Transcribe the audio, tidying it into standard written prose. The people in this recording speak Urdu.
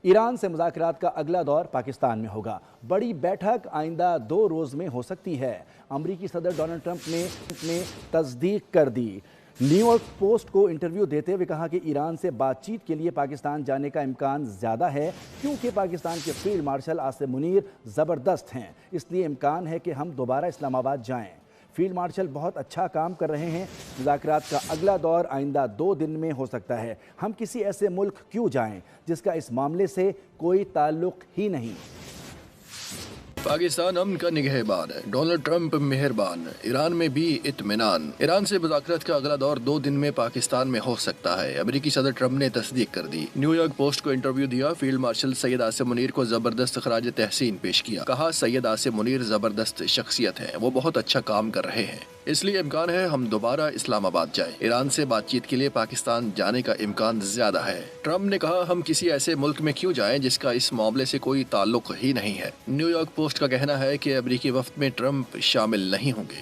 ایران سے مذاکرات کا اگلا دور پاکستان میں ہوگا۔ بڑی بیٹھک آئندہ 2 روز میں ہو سکتی ہے۔ امریکی صدر ڈونلڈ ٹرمپ نے تصدیق کر دی۔ نیو یارک پوسٹ کو انٹرویو دیتے ہوئے کہا کہ ایران سے بات چیت کے لیے پاکستان جانے کا امکان زیادہ ہے، کیونکہ پاکستان کے فیلڈ مارشل عاصم منیر زبردست ہیں، اس لیے امکان ہے کہ ہم دوبارہ اسلام آباد جائیں۔ فیلڈ مارشل بہت اچھا کام کر رہے ہیں۔ مذاکرات کا اگلا دور آئندہ 2 دن میں ہو سکتا ہے۔ ہم کسی ایسے ملک کیوں جائیں جس کا اس معاملے سے کوئی تعلق ہی نہیں؟ پاکستان امن کا نگہبان ہے، ڈونلڈ ٹرمپ مہربان، ایران میں بھی اطمینان۔ ایران سے مذاکرات کا اگلا دور 2 دن میں پاکستان میں ہو سکتا ہے، امریکی صدر ٹرمپ نے تصدیق کر دی۔ نیو یارک پوسٹ کو انٹرویو دیا، فیلڈ مارشل سید عاصم منیر کو زبردست خراج تحسین پیش کیا۔ کہا سید عاصم منیر زبردست شخصیت ہیں، وہ بہت اچھا کام کر رہے ہیں، اس لیے امکان ہے ہم دوبارہ اسلام آباد جائیں۔ ایران سے بات چیت کے لیے پاکستان جانے کا امکان زیادہ ہے۔ ٹرمپ نے کہا ہم کسی ایسے ملک میں کیوں جائیں جس کا اس معاملے سے کوئی تعلق ہی نہیں ہے۔ نیو یارک پوسٹ کا کہنا ہے کہ امریکی وفد میں ٹرمپ شامل نہیں ہوں گے۔